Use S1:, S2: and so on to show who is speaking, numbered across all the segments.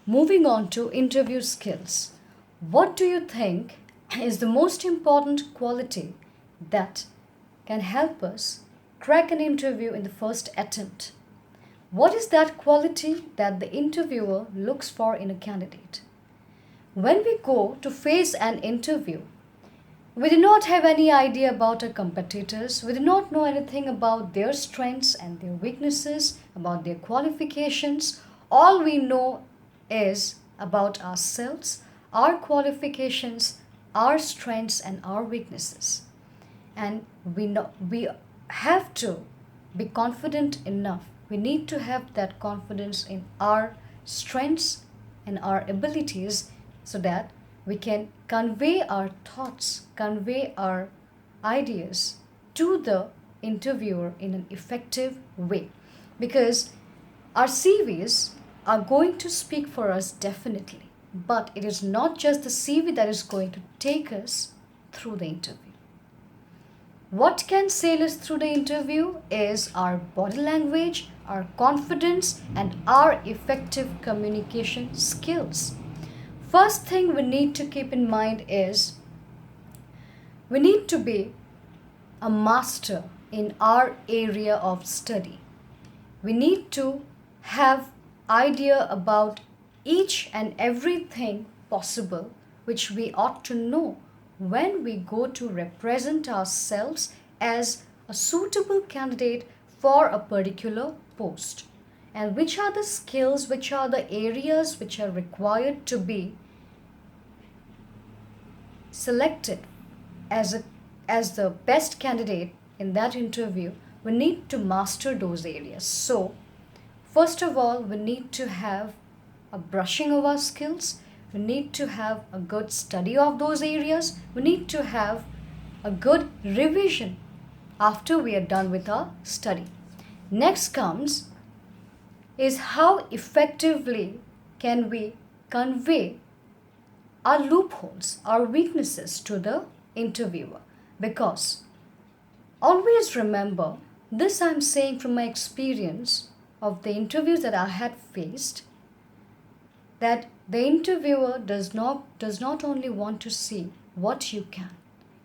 S1: Moving on to interview skills. What do you think is the most important quality that can help us crack an interview in the first attempt? What is that quality that the interviewer looks for in a candidate? When we go to face an interview, we do not have any idea about our competitors. We do not know anything about their strengths and their weaknesses, about their qualifications. All we know is about ourselves, our qualifications, our strengths, and our weaknesses. And we have to be confident enough. We need to have that confidence in our strengths and our abilities so that we can convey our thoughts, convey our ideas to the interviewer in an effective way. Because our CVs are going to speak for us definitely, but it is not just the CV that is going to take us through the interview. What can sail us through the interview is our body language, our confidence, and our effective communication skills. First thing we need to keep in mind is we need to be a master in our area of study. We need to have idea about each and everything possible which we ought to know when we go to represent ourselves as a suitable candidate for a particular post, and which are the skills, which are the areas which are required to be selected as the best candidate in that interview. We need to master those areas. So first of all, we need to have a brushing of our skills. We need to have a good study of those areas. We need to have a good revision after we are done with our study. Next comes is how effectively can we convey our loopholes, our weaknesses to the interviewer. Because always remember, this I'm saying from my experience of the interviews that I had faced, that the interviewer does not only want to see what you can,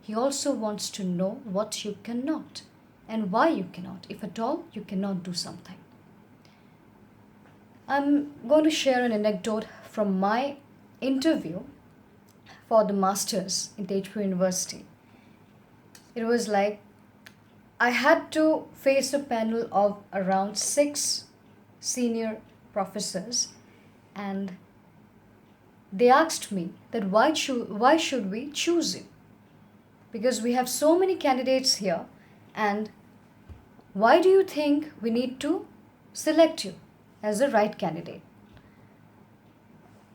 S1: he also wants to know what you cannot and why you cannot, if at all you cannot do something. I'm going to share an anecdote from my interview for the masters in Tejpur University. It was like I had to face a panel of around 6 senior professors, and they asked me that why should we choose you? Because we have so many candidates here, and why do you think we need to select you as the right candidate?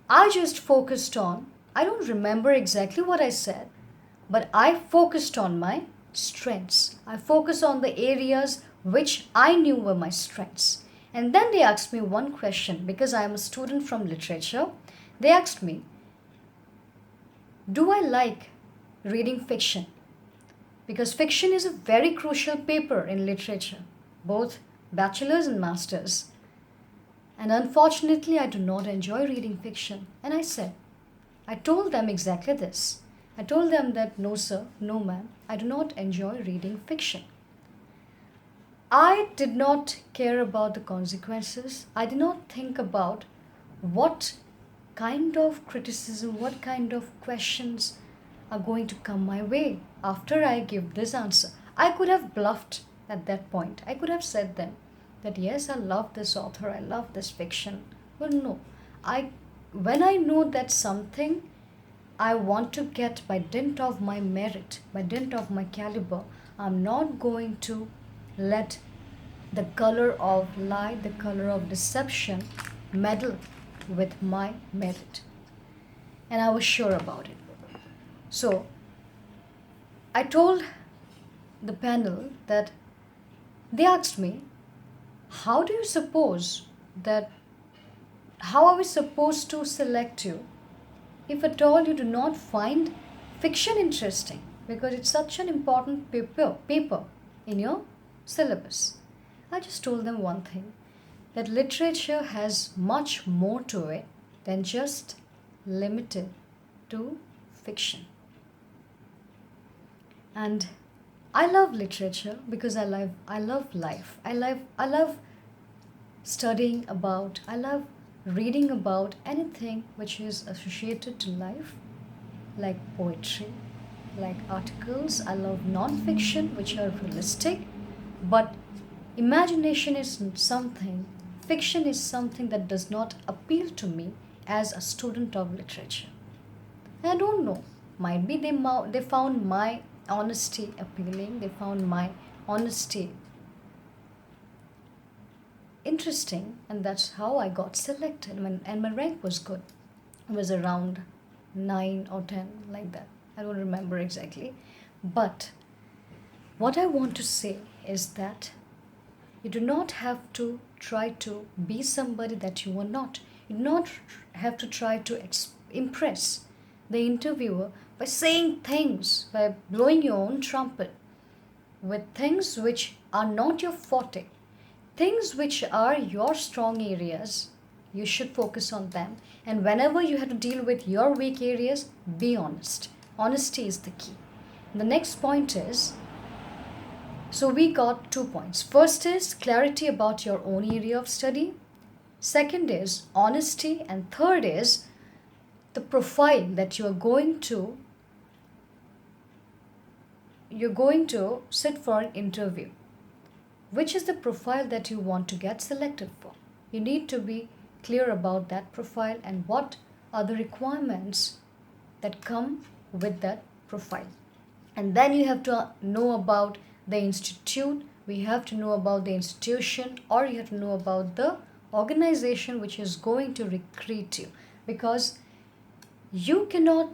S1: I just focused on, I don't remember exactly what I said, but I focused on my strengths. I focused on the areas which I knew were my strengths. And then they asked me one question, because I am a student from literature. They asked me, do I like reading fiction? Because fiction is a very crucial paper in literature, both bachelor's and master's. And unfortunately, I do not enjoy reading fiction. And I told them exactly this. I told them that no sir, no ma'am, I do not enjoy reading fiction. I did not care about the consequences. I did not think about what kind of criticism, what kind of questions are going to come my way after I give this answer. I could have bluffed at that point. I could have said them that yes, I love this author, I love this fiction. Well, no. When I know that something I want to get by dint of my merit, by dint of my caliber, I'm not going to let the color of lie, the color of deception meddle with my merit. And I was sure about it. So I told the panel that they asked me, how do you suppose that, how are we supposed to select you if at all you do not find fiction interesting? Because it's such an important paper in your syllabus. I just told them one thing, that literature has much more to it than just limited to fiction. And I love literature because I love life. I love studying about, I love reading about anything which is associated to life, like poetry, like articles. I love non-fiction which are realistic, but imagination is something, fiction is something that does not appeal to me as a student of literature. I don't know. Might be they found my honesty appealing. They found my honesty interesting, and that's how I got selected. And my rank was good. It was around 9 or 10, like that. I don't remember exactly. But what I want to say is that you do not have to try to be somebody that you are not. You do not have to try to impress the interviewer by saying things, by blowing your own trumpet with things which are not your forte, things which are your strong areas. You should focus on them. And whenever you have to deal with your weak areas, be honest. Honesty is the key. The next point is, so we got 2 points. First is clarity about your own area of study. Second is honesty. And third is the profile that you're going to sit for an interview. Which is the profile that you want to get selected for? You need to be clear about that profile and what are the requirements that come with that profile. And then you have to know about the institute, we have to know about the institution, or you have to know about the organization which is going to recruit you, because you cannot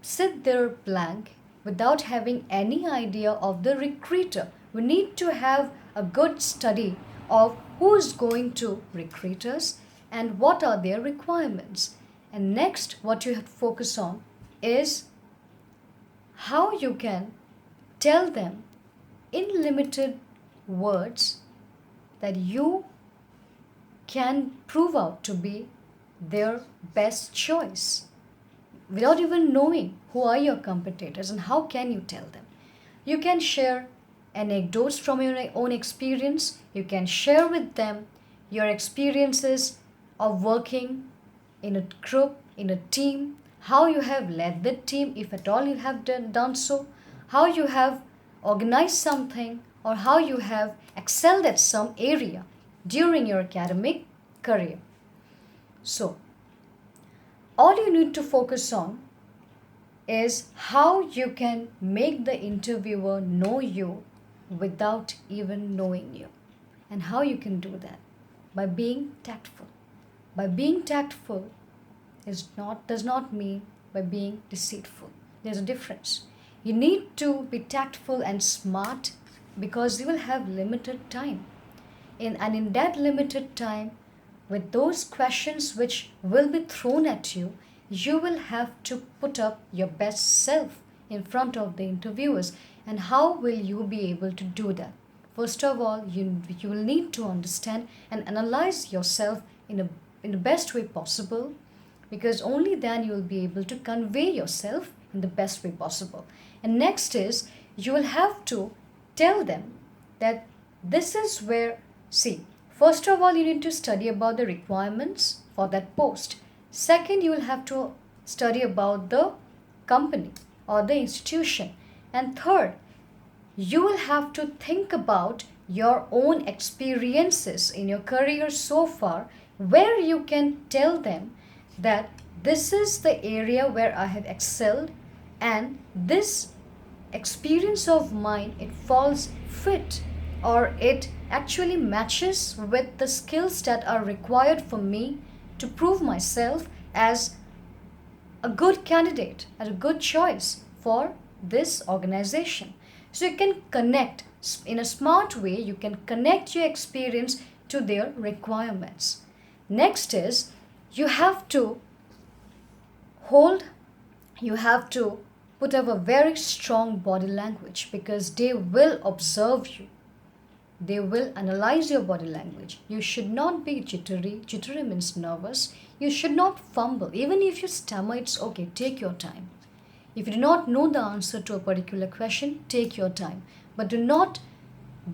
S1: sit there blank without having any idea of the recruiter. We need to have a good study of who is going to recruit us and what are their requirements. And next, what you have to focus on is how you can tell them in limited words that you can prove out to be their best choice without even knowing who are your competitors and how can you tell them. You can share anecdotes from your own experience. You can share with them your experiences of working in a group, in a team, how you have led the team, if at all you have done so, how you have organized something, or how you have excelled at some area during your academic career. So, all you need to focus on is how you can make the interviewer know you without even knowing you. And how you can do that? By being tactful. By being tactful does not mean by being deceitful. There's a difference. You need to be tactful and smart because you will have limited time. And in that limited time, with those questions which will be thrown at you, you will have to put up your best self in front of the interviewers. And how will you be able to do that? First of all, you will need to understand and analyze yourself in the best way possible, because only then you will be able to convey yourself in the best way possible. And next is, you will have to tell them that this is where, see, first of all, you need to study about the requirements for that post. Second, you will have to study about the company or the institution. And third, you will have to think about your own experiences in your career so far, where you can tell them that this is the area where I have excelled, and this experience of mine, it falls fit, or it actually matches with the skills that are required for me to prove myself as a good candidate, as a good choice for this organization. So you can connect in a smart way, you can connect your experience to their requirements. Next is, you have to put up a very strong body language, because they will observe you. They will analyze your body language. You should not be jittery. Jittery means nervous. You should not fumble. Even if you stammer, it's okay. Take your time. If you do not know the answer to a particular question, take your time. But do not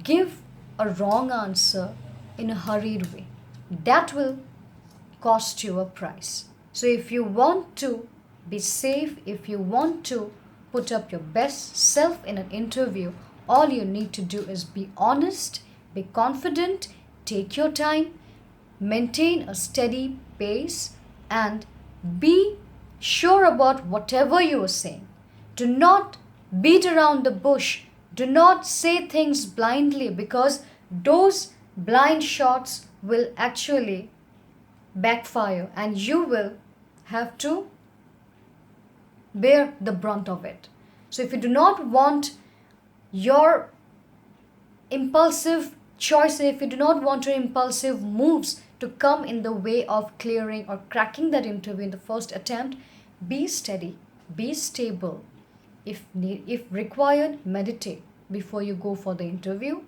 S1: give a wrong answer in a hurried way. That will cost you a price. So if you want to be safe, if you want to put up your best self in an interview, all you need to do is be honest, be confident, take your time, maintain a steady pace, and be sure about whatever you are saying. Do not beat around the bush. Do not say things blindly, because those blind shots will actually backfire and you will have to bear the brunt of it. So if you do not want your impulsive choices, if you do not want your impulsive moves to come in the way of clearing or cracking that interview in the first attempt, be steady, be stable. If required, meditate before you go for the interview.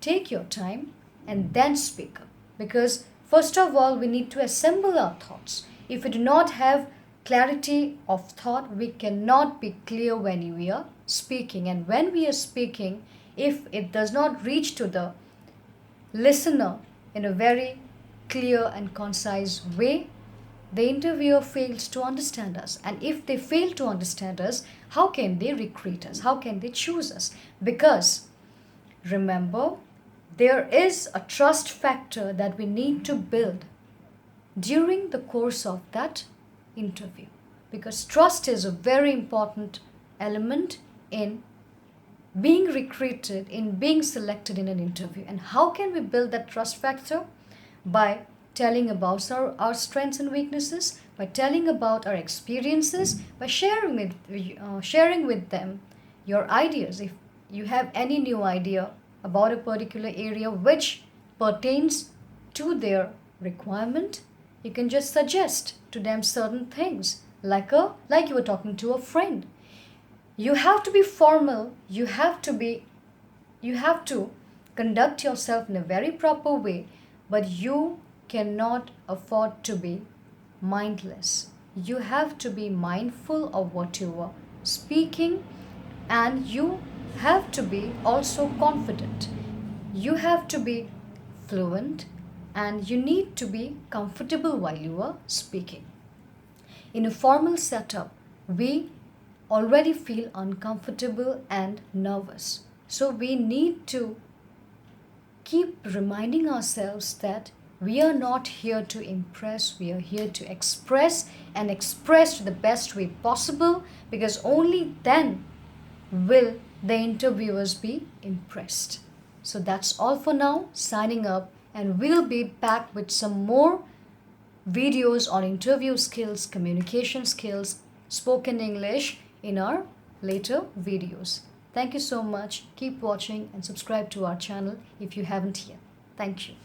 S1: Take your time and then speak up. Because first of all, we need to assemble our thoughts. If we do not have clarity of thought, we cannot be clear when we are speaking. And when we are speaking, if it does not reach to the listener in a very clear and concise way, the interviewer fails to understand us. And if they fail to understand us, how can they recruit us? How can they choose us? Because remember, there is a trust factor that we need to build during the course of that interview. Because trust is a very important element in being recruited, in being selected in an interview. And how can we build that trust factor? By telling about our strengths and weaknesses, by telling about our experiences, by sharing with them your ideas. If you have any new idea about a particular area which pertains to their requirement, you can just suggest to them certain things, like you were talking to a friend. You have to be formal. You have to conduct yourself in a very proper way, but you cannot afford to be mindless. You have to be mindful of what you are speaking, and you have to be also confident. You have to be fluent, and you need to be comfortable while you are speaking. In a formal setup, we already feel uncomfortable and nervous. So we need to keep reminding ourselves that we are not here to impress, we are here to express, and express to the best way possible, because only then will the interviewers be impressed. So that's all for now. Signing up, and we'll be back with some more videos on interview skills, communication skills, spoken English in our later videos. Thank you so much. Keep watching and subscribe to our channel if you haven't yet. Thank you.